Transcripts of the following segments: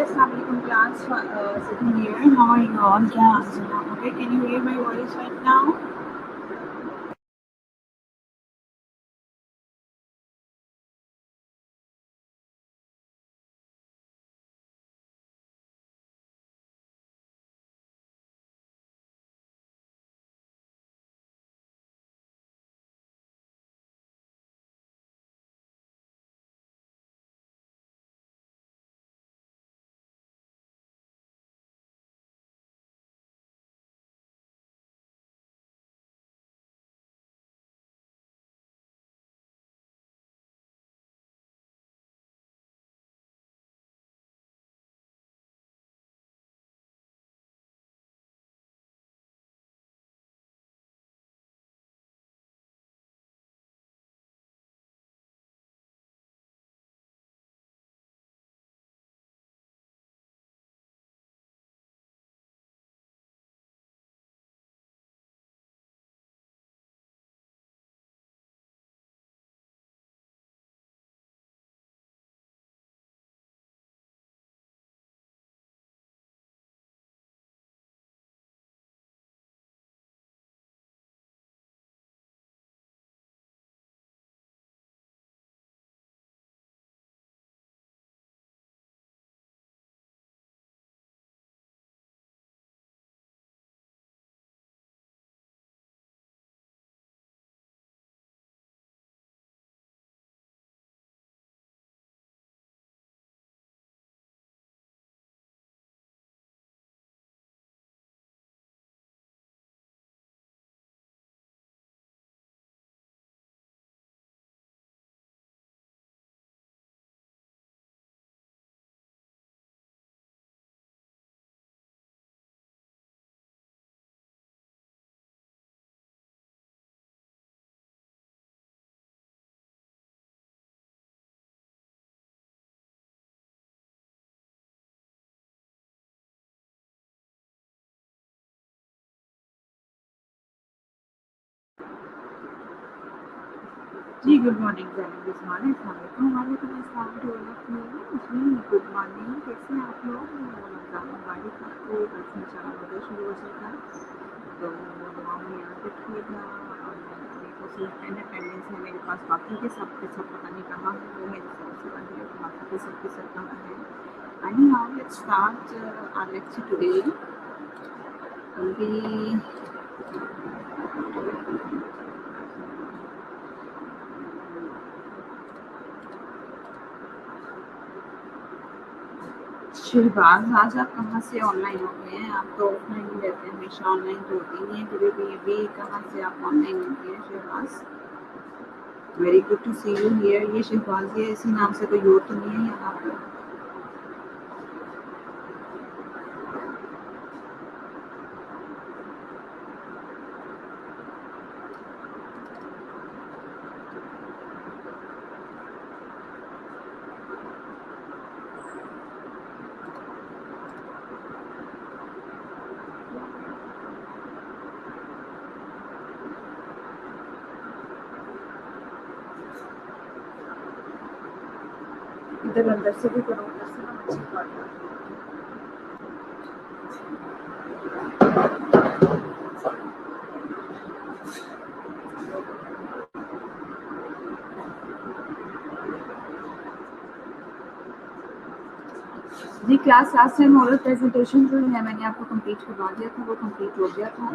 assalamu alaikum class. Sitting here. How are you all? क्या हाल चाल है? Okay, can you hear my voice right now? जी good morning अस्सलाम वालेकुम to all of you. जी good morning, कैसे हैं आप लोग? रमज़ान मुबारक आपको। कल से इंशाल्लाह रोज़ा शुरू हो जाएगा, तो दुआ में याद रखिएगा। और मेरे को अटेंडेंस है मेरे पास, बाकी के सब पता नहीं कहाँ है, वो मेरे सर से बंद है, बाकी के सब कहाँ है। Anyhow let's start our lecture today. We Shahbaz, आज आप कहाँ से ऑनलाइन हो गए हैं? आप तो ऑफलाइन ही रहते हैं, हमेशा ऑनलाइन तो होती नहीं है कभी भी। अभी कहाँ से आप ऑनलाइन हो गए हैं Shahbaz? Very good to see you here. ये शहबाज, ये इसी नाम से कोई और तो नहीं है यहाँ पर? इधर अंदर से भी करो, उधर से ना अच्छी बात है। जी class last time oral presentation जो है मैंने आपको कंप्लीट करवा दिया था, वो कंप्लीट हो गया था।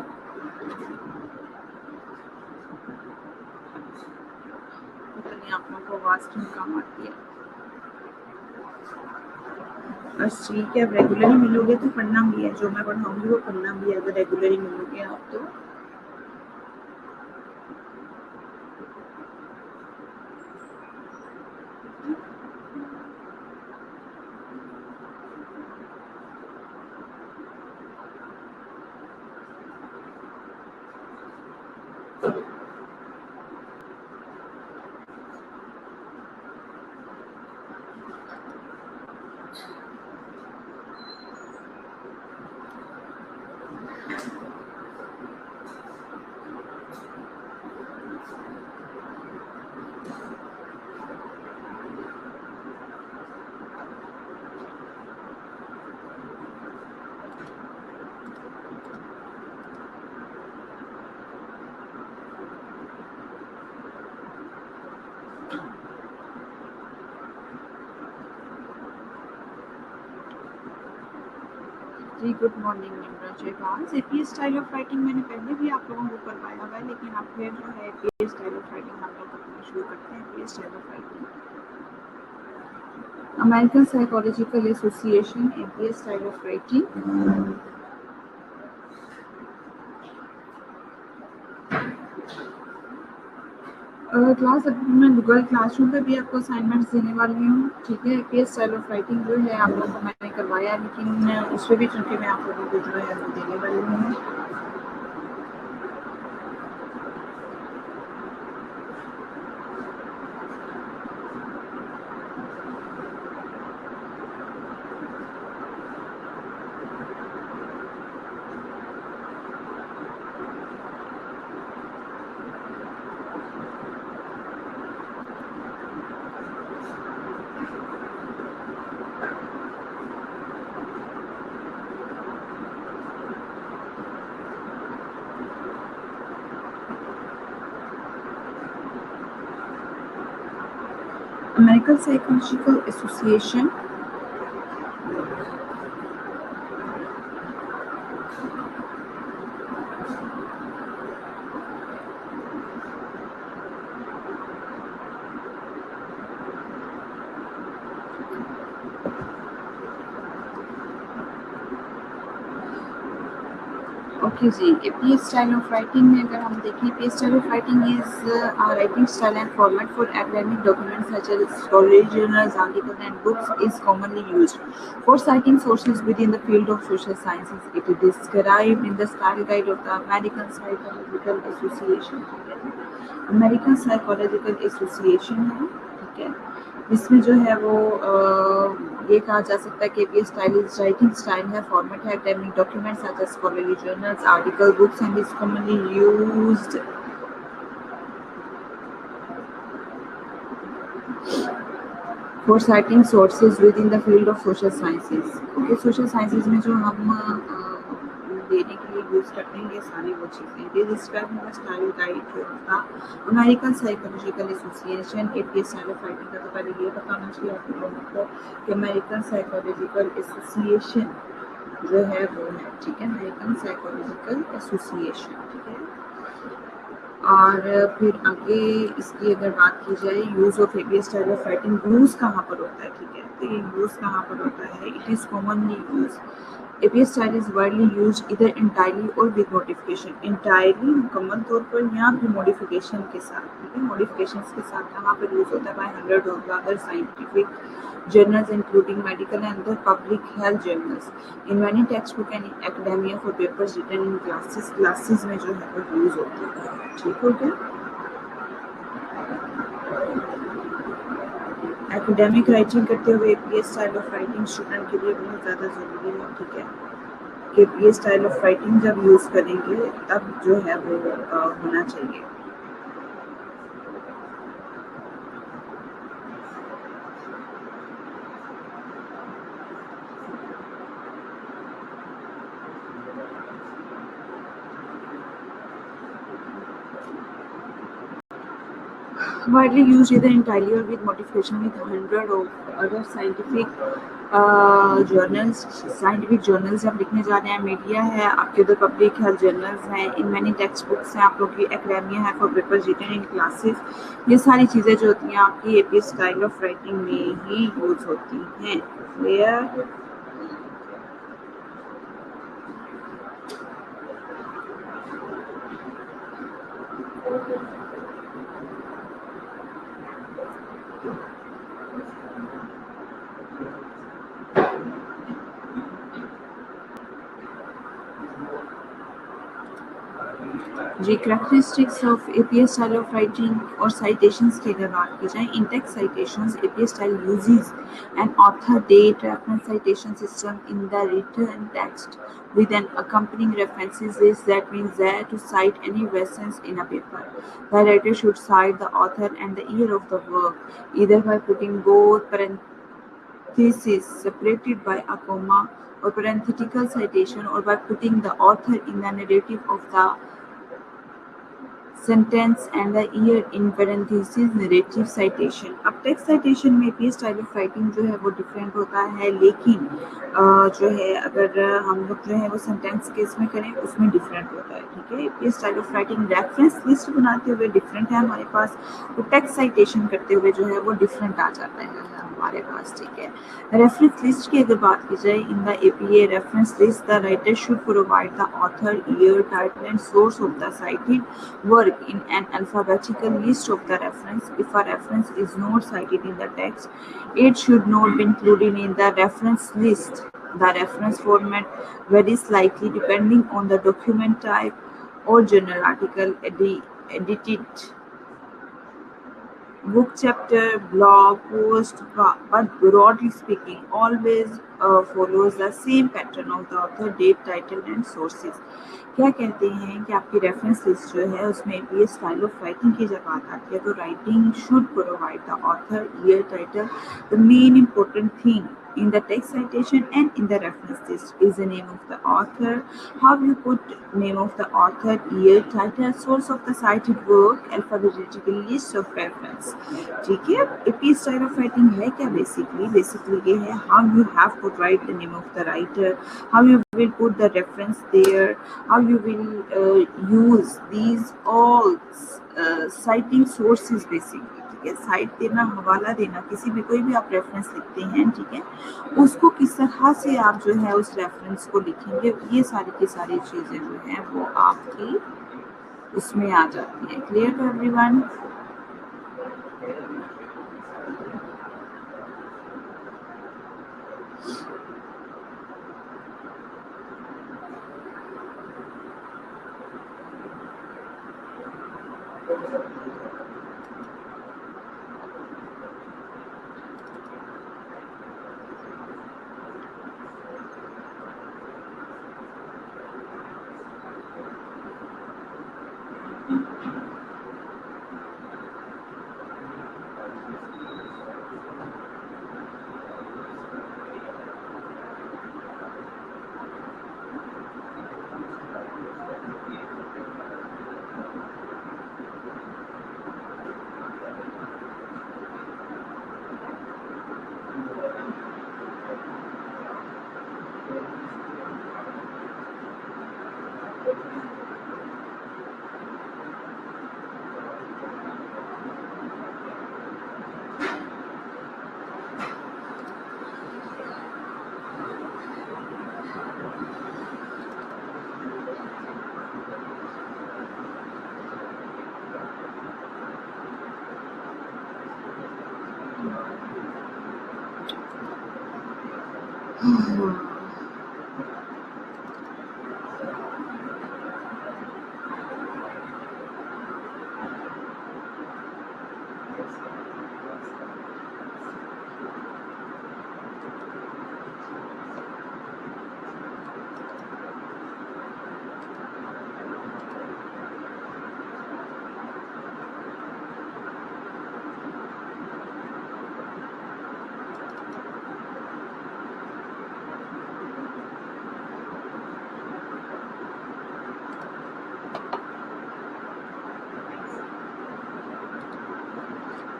तो आप लोगों को आवाज़ क्यों कम आती है? बस ठीक है, अब रेगुलरली मिलोगे तो पढ़ना भी है, जो मैं पढ़ाऊंगी वो पढ़ना भी है, अगर रेगुलरली मिलोगे आप तो। जी good morning Nimrat Jaipal. APS style of writing मैंने पहले भी आप लोगों को करवाया हुआ है, लेकिन अब फिर जो है एपीएस स्टाइल ऑफ राइटिंग हम लोग करना शुरू करते हैं। APS style of writing, American psychological association, APS style of writing. Class अभी मैं गूगल क्लासरूम पे भी आपको असाइनमेंट्स देने वाली हूँ, ठीक है। एपीएस स्टाइल ऑफ राइटिंग जो है आप लोगों को मैंने करवाया, लेकिन उस पर भी चूँकि मैं आप लोगों को जो है वो देने वाली हूँ। American Psychological Association, ओके जी। एपीएस स्टाइल ऑफ राइटिंग में अगर हम देखें, APS style of writing is writing style and format for academic documents such as scholarly journals, articles and books is commonly used for citing sources within the field of social sciences. It is described in the style guide of the American Psychological Association. American psychological association है, ठीक है। इसमें जो है वो ये कहा जा सकता है कि APS style is writing style है, फॉर्मेट है academic documents such as scholarly journals, article, books and is commonly used for citing sources within the field of social sciences. Okay, social sciences में जो हम देने के लिए यूज करते हैं ये सारी वो चीज़ें। It is described in the style guide of the American Psychological Association. APS style of writing का तो पहले ये बताना चाहिए आप लोगों को कि अमेरिकन साइकोलॉजिकल एसोसिएशन जो है वो है, ठीक है। अमेरिकन साइकोलॉजिकल एसोसिएशन, ठीक है। और फिर आगे इसकी अगर बात की जाए, use of APS style of writing, use कहाँ पर होता है, ठीक है। तो ये यूज कहाँ पर होता है, it is commonly use APS style is widely use इधर इंटायरली और विद मॉडिफिकेशन। इंटायरली मुकम्मल तौर पर, यहाँ भी मॉडिफिकेशन के साथ, ठीक है। मॉडिफिकेशंस के साथ यहाँ पर यूज होता है by hundred of other scientific journals including medical and other public health journals, in many textbook and academia for papers written in classes में जो है वो यूज होता है, ठीक हो गया। एकेडमिक राइटिंग करते हुए APS style of writing student के लिए बहुत ज़्यादा ज़रूरी है, ठीक है। कि एपीएस स्टाइल ऑफ राइटिंग जब यूज़ करेंगे तब जो है वो होना चाहिए। widely used either entirely or with modification with hundred of other scientific journals जब लिखने जा रहे हैं, मीडिया है आपके उधर, पब्लिक हेल्थ जर्नल्स हैं, इन मैनी टेक्स्ट बुक्स हैं आप लोग की, एकेडमिया है for papers written in classes. ये सारी चीज़ें जो होती हैं आपकी एपीएस स्टाइल ऑफ राइटिंग में ही यूज होती हैं। क्लियर? जी, characteristics of APS style of writing और साइटेशंस की अगर बात की जाए, in text citations APS style uses an author date reference citation system in the written text with an accompanying references. Is that means that to cite any reference in a paper, the writer should cite the author and the year of the work, either by putting both parentheses separated by a comma or parenthetical citation, or by putting the author in the narrative of the sentence and the year in parenthesis narrative citation. अब text citation में भी style of writing जो है वो different होता है, लेकिन जो है अगर हम लोग जो है वो सेंटेंस केस में करें उसमें डिफरेंट होता है। ठीक है, ये style of writing reference list बनाते हुए डिफरेंट है हमारे पास, तो टेक्स्ट साइटेशन करते हुए जो है वो डिफरेंट आ जाता है हमारे पास। ठीक है, रेफरेंस लिस्ट की अगर बात की जाए, in the APA reference list the writer should provide the author, year, title and source of the cited work in an alphabetical list of the reference. If a reference is not cited in the text, it should not be included in the reference list. The reference format varies slightly depending on the document type or journal article edited book, chapter, blog, post, but broadly speaking, always follows the same pattern of the author, date, title and sources. क्या कहते हैं कि आपकी reference list जो है उसमें भी style of writing की जब बात आती है तो writing should provide the author, year, title. The main important thing in the text citation and in the reference list is the name of the author, how you put name of the author, year, title, source of the cited work, alphabetical list of reference। ठीक है, AP style of writing है क्या? Basically ये है how you have to write the name of the writer, how you will put the reference there, how you will use these all citing sources basically। ठीक है, site देना, हवाला देना, किसी भी कोई भी आप रेफरेंस लिखते हैं, ठीक है, उसको किस तरह से आप जो है उस रेफरेंस को लिखेंगे, ये सारी की सारी चीजें जो हैं वो आपकी उसमें आ जाती है। Clear to everyone?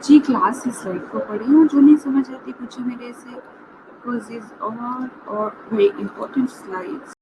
जी, क्लास इस स्लाइड को पढ़ी और जो नहीं समझ आती पूछे मेरे से, बिकॉज इज और वेरी इंपॉर्टेंट स्लाइड्स।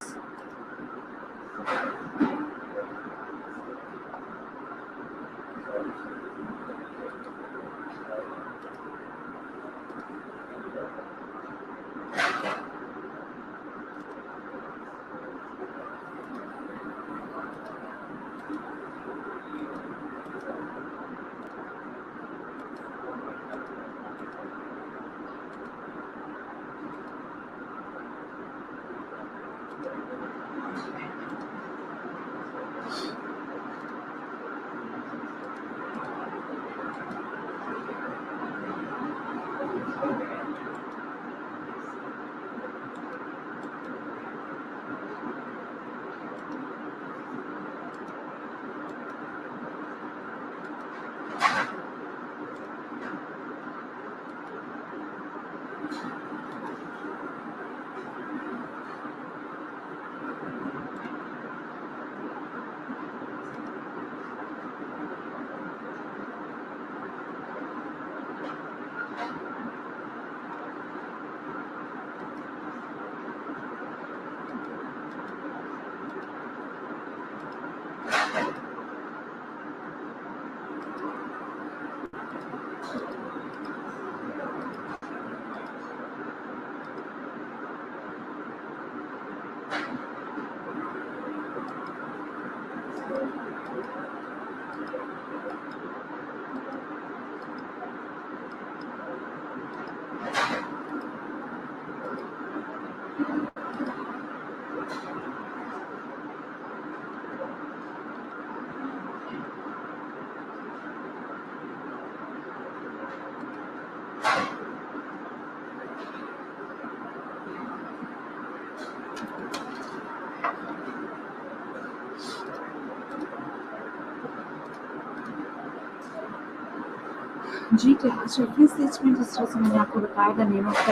जी क्लास रेफरेंस लिस्ट में जिस तरह से मैंने आपको बताया the name of the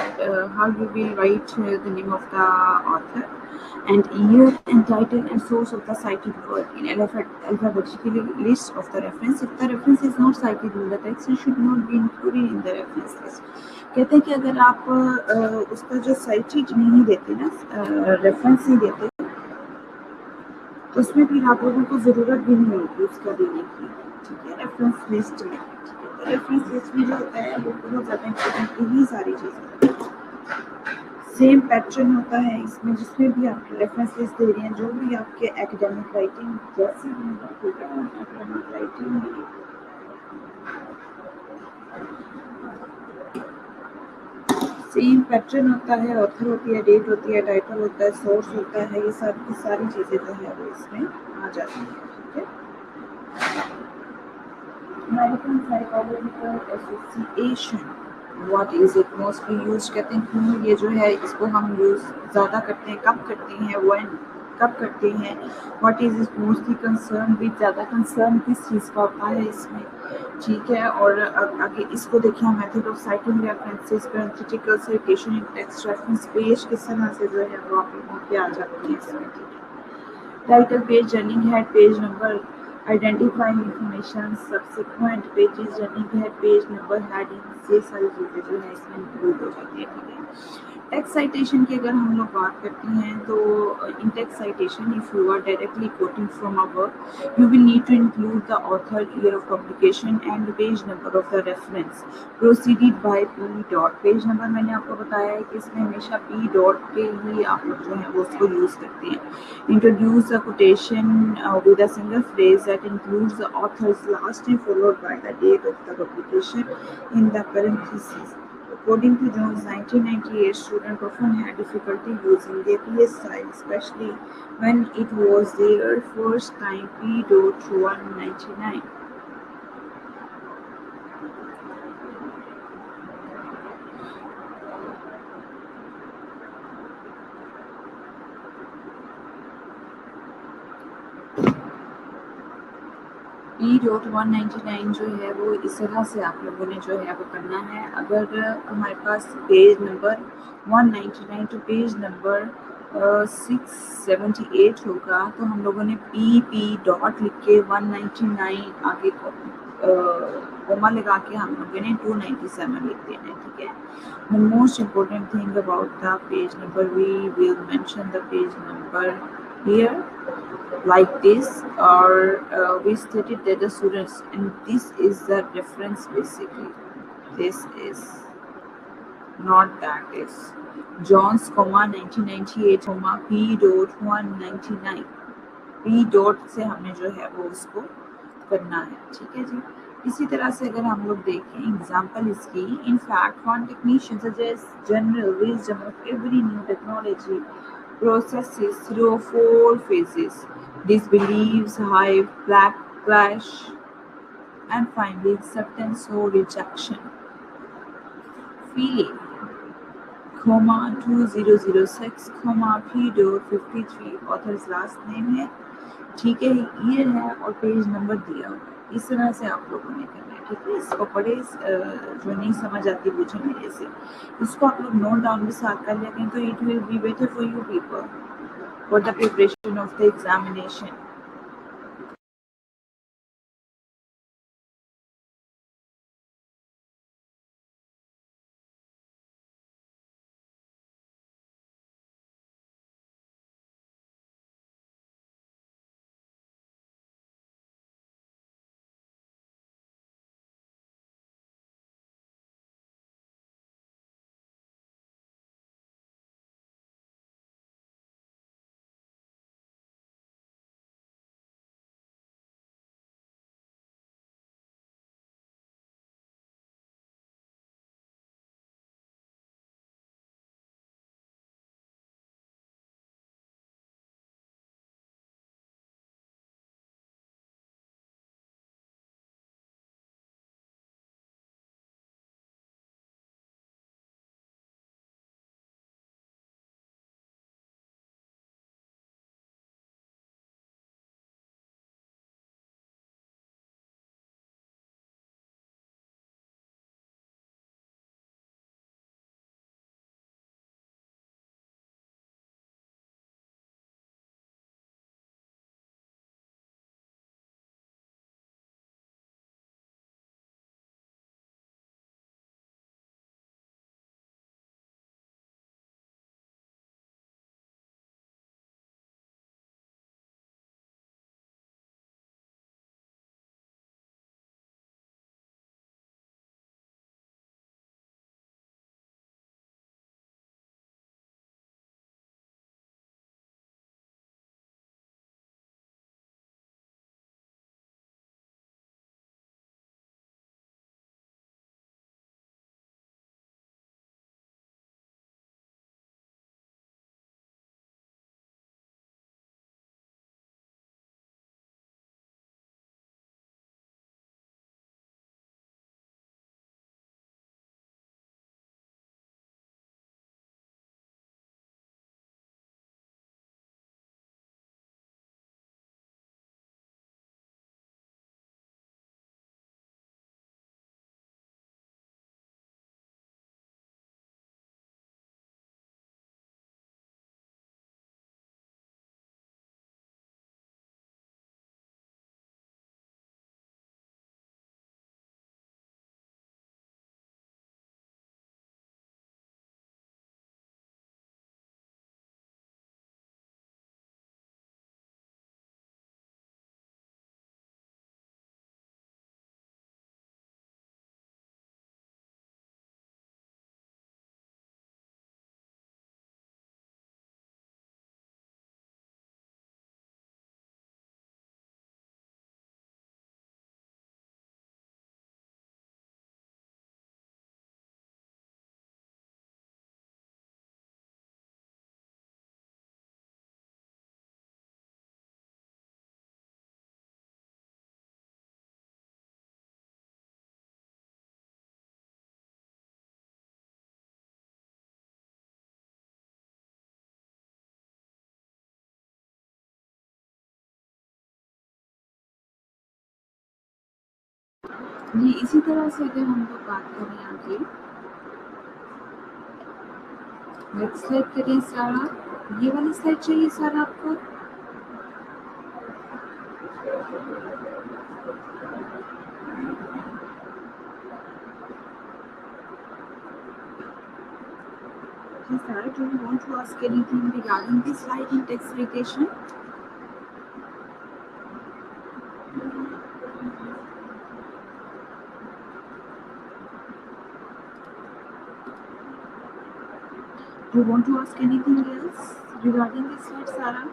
how you will write the name of the author and year and title and source of the cited work in alphabetically list of the reference. If the reference is not cited in the text, it should not be included in the reference list. कहते हैं कि अगर आप उसका जो cited नहीं देते ना रेफरेंस नहीं देते तो उसमें फिर आप लोगों को ज़रूरत भी नहीं होगी उसका देने की, ठीक है, रेफरेंस लिस्ट में। रेफरेंस लिस्ट में जो होता है वो बहुत ज़्यादा इंपॉर्टेंट यही सारी चीज़ें सेम पैटर्न होता है इसमें, जिसमें भी आप रेफरेंस लिस्ट दे रहे हैं, जो भी आपके एकेडमिक राइटिंग जैसे भी एकेडमिक राइटिंग सेम पैटर्न होता है, ऑथर होती है, डेट होती है, टाइटल होता है, सोर्स होता है, ये सब की सारी चीज़ें जो है वो इसमें आ जाती हैं, ठीक है। American psychological association what is it mostly use, कहते हैं क्यों ये जो है इसको हम यूज ज़्यादा करते हैं, कब करते हैं, व्हेन कब करते हैं, what is it mostly concern with, ज़्यादा कंसर्न किस चीज़ का होता है इसमें, ठीक है। और आगे इसको देखिए, method of citing references, parenthetical citation in text reference page किस तरह से जो है वो आप लोगों पे आ जाती है इसमें, ठीक है। Title page, running head, page number, identifying information, subsequent pages, running head, page number, heading, ये सारी चीज़ें जो है इसमें इंक्लूड हो जाती है, ठीक है। टेक्स्ट साइटेशन की अगर हम लोग बात करते हैं तो इन text citation, if you are directly quoting from a work, you will need to include the author, year of publication and the page number of the reference preceded by p dot। Page number मैंने आपको बताया है कि इसमें हमेशा p dot के ही आप लोग जो है वो उसको यूज करते हैं। Introduce a quotation with a single phrase that includes the author's last name followed by the date of the publication in the parentheses। According to Jones, 1998 students often had difficulty using the PS style, especially when it was their first time P.199। P.199 जो है वो इस तरह से आप लोगों ने जो है वो करना है। अगर हमारे पास पेज नंबर 199 तो पेज नंबर 678 होगा तो हम लोगों ने P डॉट लिख के 199 आगे कोमा लगा के हम लोगों ने 297 लिख देना है, ठीक है। The most important thing about the page number, we will mention the page number here like this, or we stated that the students, and this is the reference basically, this is not that is John's comma 1998 comma P dot 199 P dot से हमने जो है वो उसको करना है, ठीक है जी। इसी तरह से अगर हम लोग देखें एग्जाम्पल इसकी, in fact one technician suggest general wisdom of every new technology processes through 4 phases: disbeliefs, hype, backlash, and finally acceptance or rejection. Feeling, 2006, P dot 53 author's last name है, ठीक है, ईयर है और पेज नंबर दिया हुआ है। इस तरह से आप लोगों ने करना है, ठीक है। इसको पढ़े, जो नहीं समझ आती पूछे मेरे से, इसको आप लोग नोट डाउन भी साथ कर लें तो it will be better for you people for the preparation of the examination। जी, इसी तरह से अगर हम लोग बात करें आगे, नेक्स्ट स्लाइड करें सारा। ये वाली स्लाइड चाहिए सारा आपको? जी Sarah, do you want to ask anything regarding this slide in text citation? Do you want to ask anything else regarding this slide, Sarah?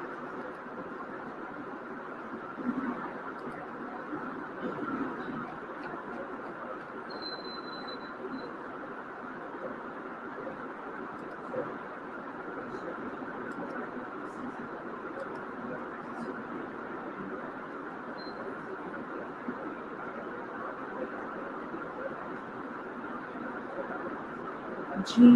Ji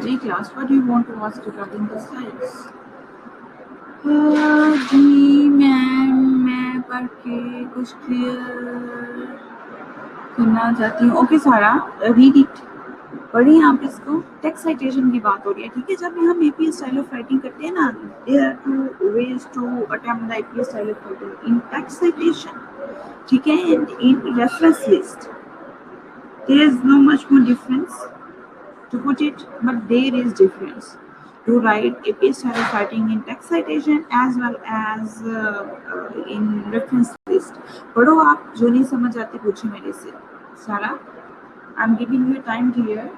ji class, what do you want to ask regarding the slides? जी मैं पढ़ के कुछ clear करना चाहती हूँ। Okay सारा, read it, पढ़िए आप इसको। टेक्स्ट साइटेशन की बात हो रही है, ठीक है? जब भी हम एपीएस स्टाइल ऑफ राइटिंग करते हैं ना, there are two ways to attempt the APS style of writing in text citation, ठीक है, and in reference list. There is no much more difference to put it, but there is difference to write APA style of writing in text citation as well as in reference list. पढ़ो आप, जो नहीं समझ आती पूछे मेरे से। सारा, I'm giving you time here.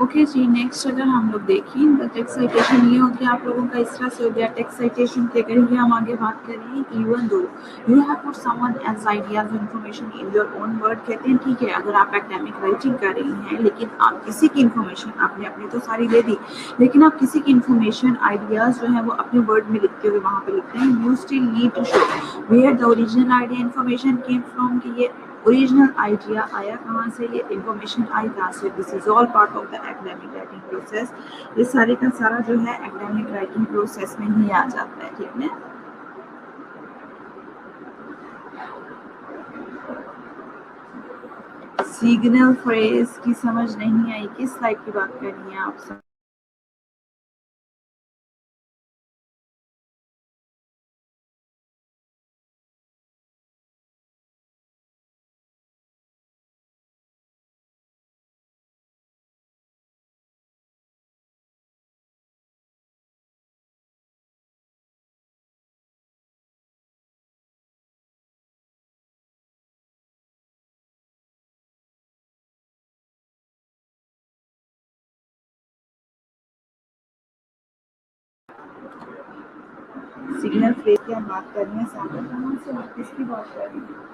Okay जी, नेक्स्ट अगर हम लोग देखें तो टेक्स्ट साइटेशन ये हो गया आप लोगों का, इस तरह से हो गया टेक्स्ट साइटेशन के। अगर ये हम आगे बात करें, even though you have put someone as ideas information in your own word, कहते हैं ठीक है अगर आप एकेडमिक राइटिंग कर रही हैं लेकिन आप किसी की इन्फॉर्मेशन, आपने अपनी तो सारी दे दी, लेकिन आप किसी की इन्फॉर्मेशन आइडियाज जो है वो अपने वर्ड में लिखते हुए वहाँ पे लिखते हैं, you still need to show where the original idea information came from, कि ये ओरिजिनल आइडिया आया कहाँ से, ये इंफॉर्मेशन आई कहाँ से। This is all part of the academic writing process. ये सारे का सारा जो है एकेडमिक राइटिंग प्रोसेस में ही आ जाता है, ठीक है। सिग्नल फ्रेज की समझ नहीं आई, किस स्लाइड की बात कर रही हैं आप सब? सिग्नल फ्रेज की हम बात कर रहे हैं, सामने कहाँ से आप किसकी बात कर रही हैं?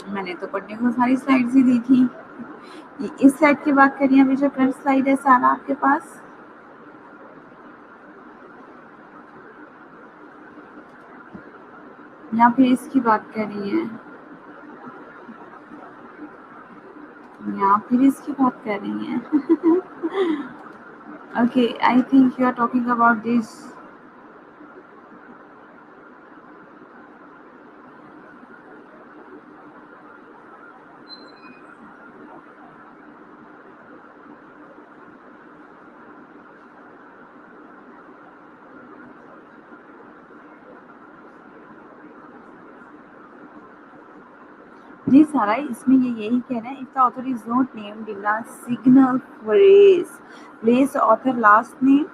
मैंने तो पढ़ने को सारी स्लाइड्स ही दी थी। इस स्लाइड की बात करिए, अभी जो करंट स्लाइड है सारा आपके पास, या फिर इसकी बात कर रही है, या फिर इसकी बात कर रही हैं? Okay, I think you are talking about this. जी सारा, इसमें ये यही कह रहे हैं, if the author is not named in the signal phrase, place author last name,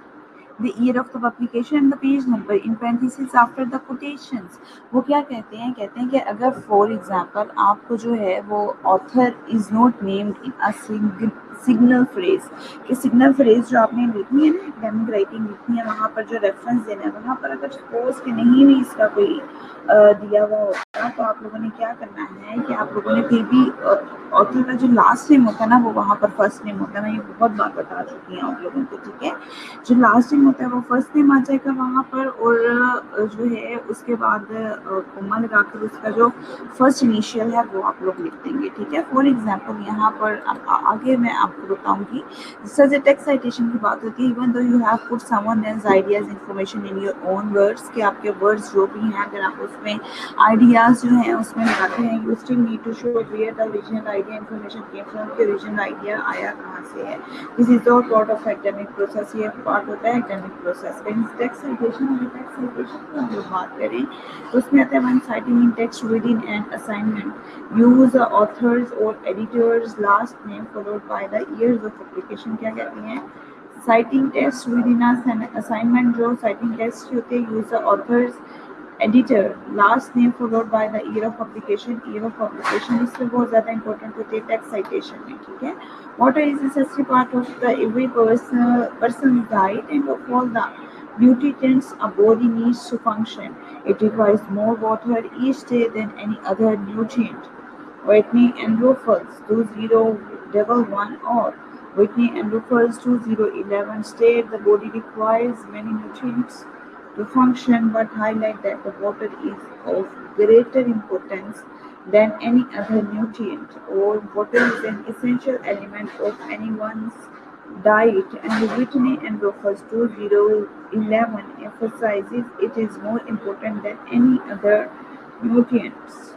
the year of the publication and the page number in parentheses after the quotations। वो क्या कहते हैं, कहते हैं कि अगर फॉर एग्जांपल आपको जो है वो author is not named in a signal phrase, कि सिग्नल फ्रेज जो आपने लिखनी है ना, एकेडमिक राइटिंग लिखनी है, वहाँ पर जो रेफरेंस देना है, वहाँ पर अगर सपोज कि नहीं भी इसका कोई दिया हुआ होता तो आप लोगों ने क्या करना है कि आप लोगों ने फिर भी ऑथर का जो लास्ट नेम होता है ना वो वहाँ पर फर्स्ट नेम होता है। मैं ये बहुत बार बता चुकी हूँ आप लोगों को, ठीक है। जो लास्ट नेम होता है वो फर्स्ट नेम आ जाएगा वहाँ पर, और जो है उसके बाद कोमा लगाकर उसका जो फर्स्ट इनिशियल है वो आप लोग लिख देंगे, ठीक है। फॉर एग्जांपल यहाँ पर आगे मैं आपको बताऊंगी, सच टेक्स्ट साइटेशन की बात होती है, even though you have put someone else ideas information in your own words, कि आपके वर्ड्स जो भी हैं अगर आप उसमें आइडियाज जो हैं उसमें लगाते हैं, you still need to show where the original idea information came from, कि ओरिजिनल आइडिया आया कहाँ से है। This is all part of academic process, ये पार्ट होता है एकेडमिक प्रोसेस। टेक्स्ट साइटेशन, अगर टेक्स्ट साइटेशन की हम लोग बात करें तो उसमें आता है one citing in text within an assignment, use authors और editors last name followed by the years of publication. क्या कहते हैं, citing text within assignment, जो साइटिंग टेस्ट होते हैं, use authors editor last name followed by the year of publication. Year of publication इससे बहुत ज़्यादा इंपॉर्टेंट होती है टेक्स्ट साइटेशन में, ठीक है। Water is a necessary part of the every person's diet, and of all the nutrients a body needs to function, it requires more water each day than any other nutrient. Whitney and Ruffles 2011 or Whitney and Ruffles 2011 state the body requires many nutrients to function, but highlight that the water is of greater importance than any other nutrient, or water is an essential element of anyone's diet, and Whitney and Ruffles 2011 emphasizes it is more important than any other nutrients.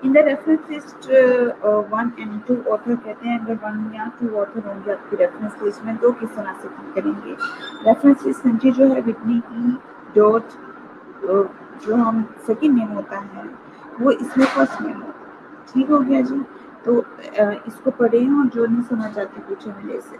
In the reference list 1 and 2 author कहते हैं, अगर 1 या 2 author होंगे आपकी reference list में तो किस तरह से फिल करेंगे। रेफरेंस लिस्ट नीचे जो है विटनी की डॉट जो हम सेकंड नेम होता है वो इसमें फर्स्ट नेम होता है। ठीक हो गया जी। तो इसको पढ़ें और जो नहीं समझ आती पूछे मेरे से।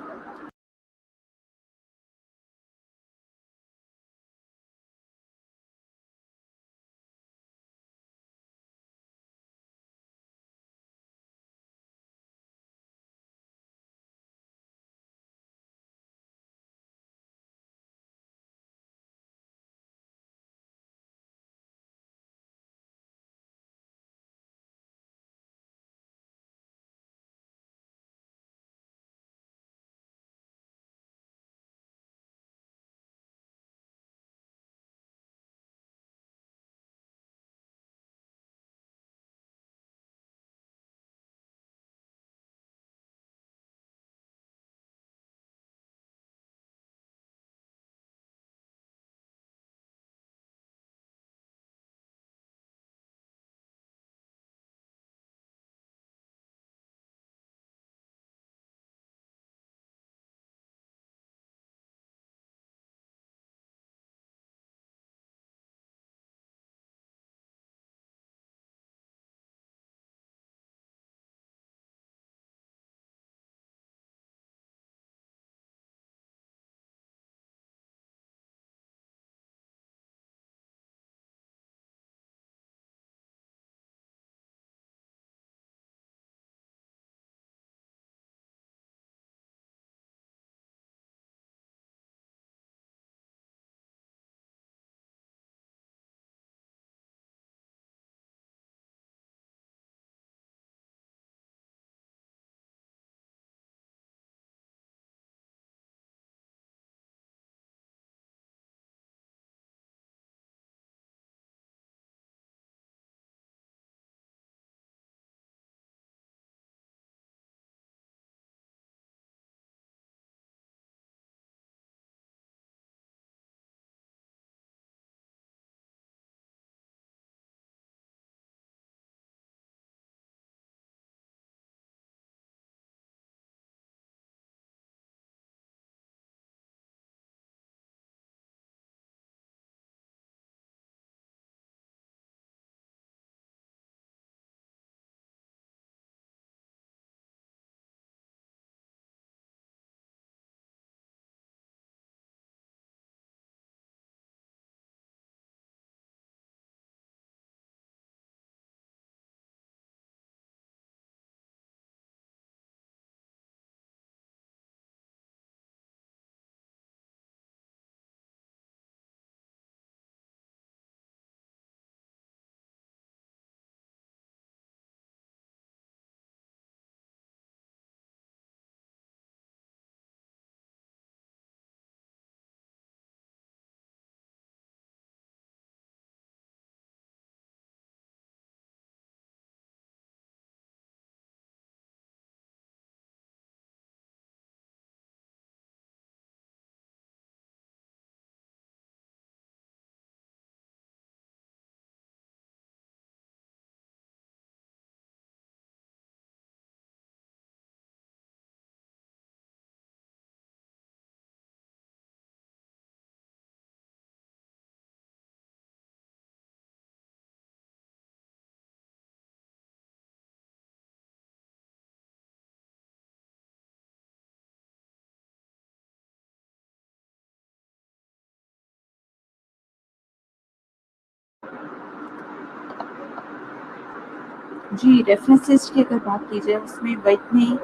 जी, रेफरेंस लिस्ट की अगर बात की जाए उसमें Whitney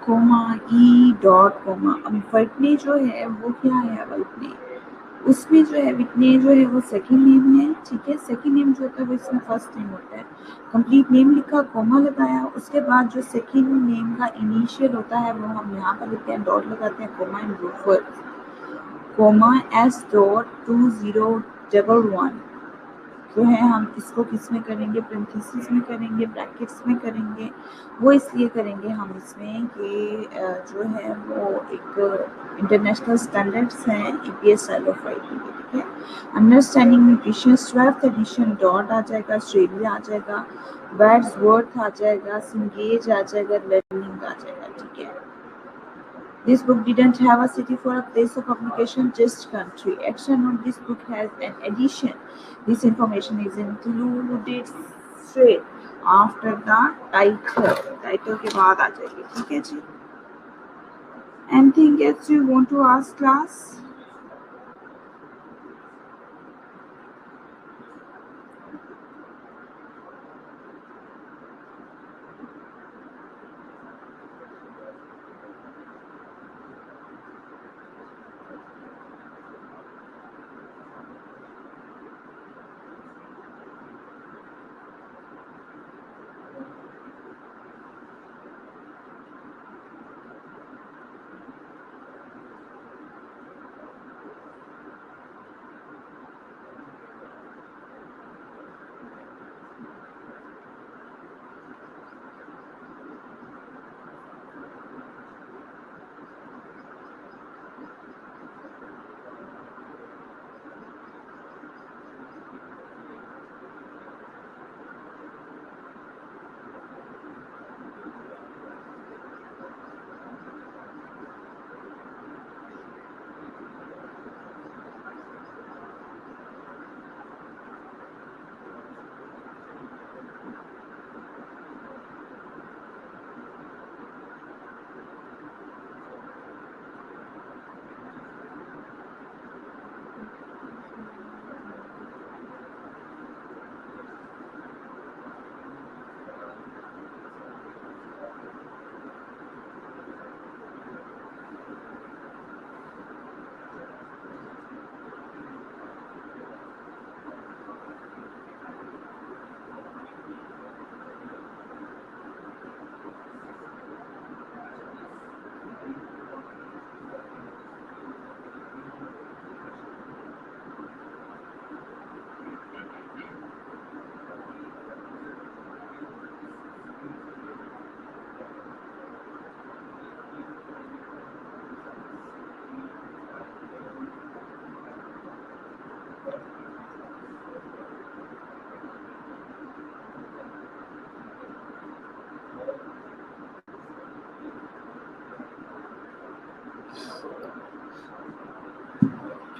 comma E dot comma. अब व्हिटनी जो है वो क्या है, व्हिटनी उसमें जो है व्हिटनी जो है वो सेकंड नेम है। ठीक है, सेकंड नेम जो होता है वो इसमें फर्स्ट नेम होता है। कंप्लीट नेम लिखा, कोमा लगाया, उसके बाद जो सेकंड नेम का इनिशियल होता है वो हम यहाँ पर लिखते हैं, डॉट लगाते हैं, कोमा इन कोमा S.2011। जो है हम इसको किस में करेंगे, पेरेंथेसिस में करेंगे, ब्रैकेट्स में करेंगे। वो इसलिए करेंगे हम इसमें कि जो है वो एक इंटरनेशनल स्टैंडर्ड्स हैं ईपीएस स्टाइल ऑफ राइटिंग के, ठीक है। Understanding mutations 12th edition, dot आ जाएगा, ऑस्ट्रेलिया आ जाएगा, वर्ड्सवर्थ आ जाएगा, सिंगेज आ जाएगा, लर्निंग आ जाएगा, ठीक है। This book didn't have a city for a place of publication, just country. Action on this book has an addition. This information is included straight after the title. Title के बाद आ जाएगी, ठीक है जी। Anything else you want to ask class?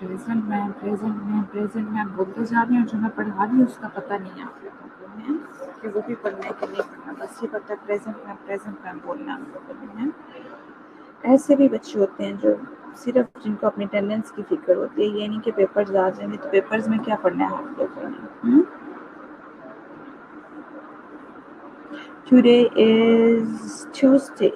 Present में बोलते जा रही हूँ, जो मैं पढ़ा रही हूँ उसका पता नहीं है आप लोगों को, है कि वो भी पढ़ना है कि नहीं पढ़ना, बस ये पता है प्रेजेंट में बोलना है हम लोगों ने, है। ऐसे भी बच्चे होते हैं जो सिर्फ जिनको अपनी अटेंडेंस की फिक्र होती है, ये नहीं कि पेपर्स आ जाएंगे तो पेपर्स में क्या पढ़ना है हम लोगों ने। Today is Tuesday.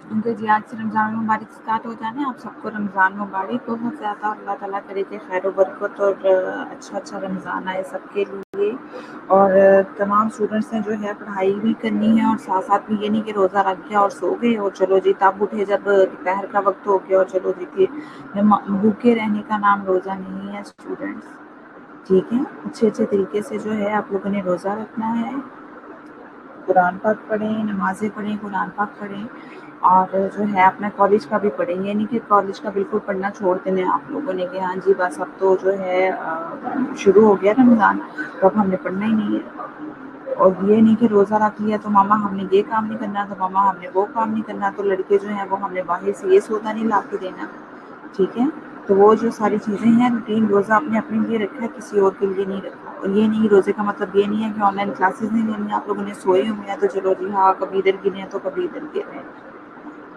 उनके जी आज से रमज़ान मुबारक स्टार्ट हो जाने, आप सबको रमज़ान मुबारक बहुत ज़्यादा, अल्लाह ताला करे कि खैर बरकत और अच्छा रमज़ान आए सबके लिए। और तमाम स्टूडेंट्स ने जो है पढ़ाई भी करनी है और साथ साथ में ये नहीं कि रोज़ा रख गया और सो गए और चलो जी तब उठे जब दोपहर का वक्त हो गया और चलो जी कि भूखे रहने का नाम रोज़ा नहीं है स्टूडेंट्स, ठीक है। अच्छे तरीके से जो है आप लोगों ने रोज़ा रखना है, कुरान पाक पढ़ें, नमाज़ें पढ़ें, कुरान पाक पढ़ें और जो है अपना कॉलेज का भी पढ़ें। ये नहीं कि कॉलेज का बिल्कुल पढ़ना छोड़ देना आप लोगों ने कि हाँ जी बस अब तो जो है शुरू हो गया रमज़ान तो अब हमने पढ़ना ही नहीं है। और ये नहीं कि रोज़ा रख लिया तो मामा हमने ये काम नहीं करना, तो मामा हमने वो काम नहीं करना, तो लड़के जो हैं वो हमने बाहर से ये सौदा नहीं ला के देना, ठीक है। तो वो जो सारी चीज़ें हैं रूटीन, रोज़ा आपने अपने लिए रखा है, किसी और के लिए नहीं रखा। और ये नहीं, रोज़े का मतलब ये नहीं है कि ऑनलाइन क्लासेस नहीं लेनी, आप लोगों ने सोए हुए हैं तो चलो जी हाँ कभी इधर गिने तो कभी इधर गिने।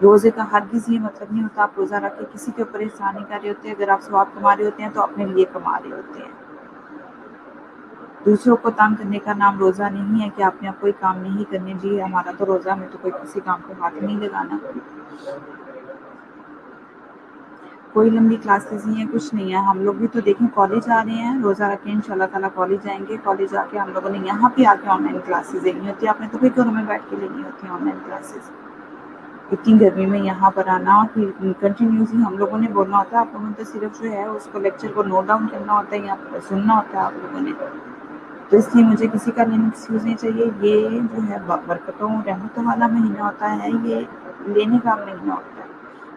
रोज़े का हरगिज़ ये मतलब नहीं होता आप रोज़ा रख के किसी के ऊपर एहसान नहीं कर रहे होते। अगर आप सवाब कमा रहे होते हैं तो अपने लिए कमा रहे होते हैं। दूसरों को तंग करने का नाम रोज़ा नहीं है कि आपने अब कोई काम नहीं करने, जी हमारा तो रोज़ा में तो कोई किसी काम को हाथ नहीं लगाना। कोई लंबी क्लासेस नहीं है, कुछ नहीं है। हम लोग भी तो देखें कॉलेज आ रहे हैं, रोज़ा रख के इंशाल्लाह ताला कॉलेज जाएँगे। कॉलेज आके हम लोगों ने यहाँ पे आके ऑनलाइन क्लासेस देनी होती है। आपने तो कोई घरों में बैठ के लेनी होती है ऑनलाइन क्लासेस। इतनी गर्मी में यहाँ पर आना और फिर कंटिन्यूसली हम लोगों ने बोलना होता है। आप लोगों ने तो सिर्फ जो है उसको लेक्चर को नोट डाउन करना होता है, यहाँ पर सुनना होता है आप लोगों ने। तो इसलिए मुझे किसी का लेने एक्सक्यूज़ नहीं चाहिए। ये जो है बरकतों रहमतों वाला महीना होता है, ये लेने का महीना होता है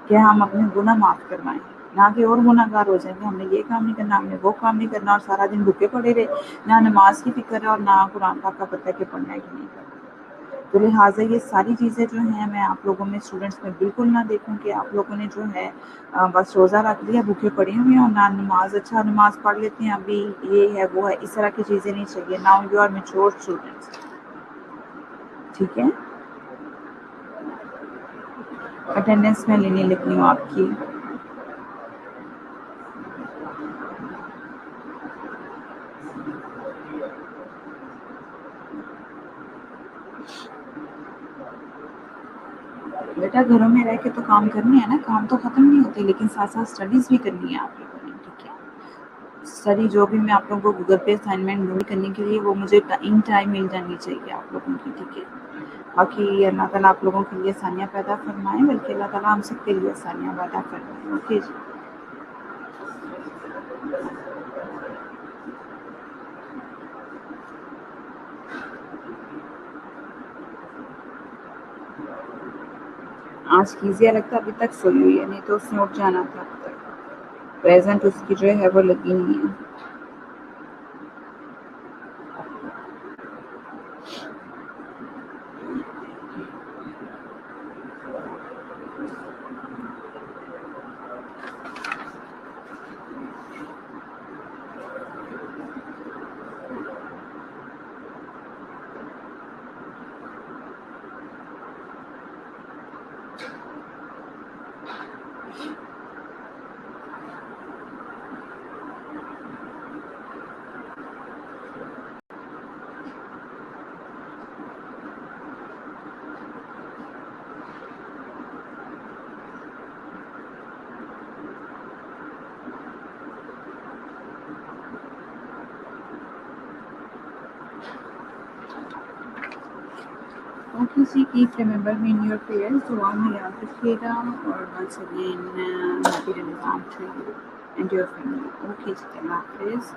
कि हम अपने गुनाह माफ़ करवाएं, ना कि और गुनाहगार हो जाएंगे। हमने ये काम नहीं करना, हमने वो काम नहीं करना और सारा दिन भूखे पड़े रहे, ना नमाज की फिक्र है और ना कुरान पाक का पता है कि पढ़ना है कि नहीं करना। तो लिहाजा ये सारी चीज़ें जो हैं मैं आप लोगों में स्टूडेंट्स में बिल्कुल ना देखूं कि आप लोगों ने जो है बस रोज़ा रख लिया, भूखे पड़े हुए हैं और ना नमाज, अच्छा नमाज पढ़ लेते हैं अभी, ये है वो है, इस तरह की चीज़ें नहीं चाहिए। Now you are mature students, ठीक है। अटेंडेंस में लेने लगी हूँ आपकी। बेटा घरों में रह के तो काम करने हैं ना, काम तो ख़त्म नहीं होते, लेकिन साथ साथ स्टडीज़ भी करनी है आप लोगों ने, ठीक है। स्टडी जो भी मैं आप लोगों को गूगल पे असाइनमेंट दूँगी करने के लिए, वो मुझे इन टाइम मिल जानी चाहिए आप लोगों की, ठीक है। बाकी अल्लाह ताला आप लोगों के लिए आसानियाँ पैदा फरमाएँ, बल्कि अल्लाह ताला हम सबके लिए आसानियाँ पैदा फरमाएँ। ओके जी। आज कीजिए, लगता है अभी तक सोई हुई है, नहीं तो उसने उठ जाना था अब तक। प्रेजेंट उसकी जो है वो लगी नहीं है। ओके जी, keep remember me in your prayers, दुआ में याद रखिएगा। और once again happy Ramzan to you and your family. Okay जी, अल्लाह हाफ़िज़।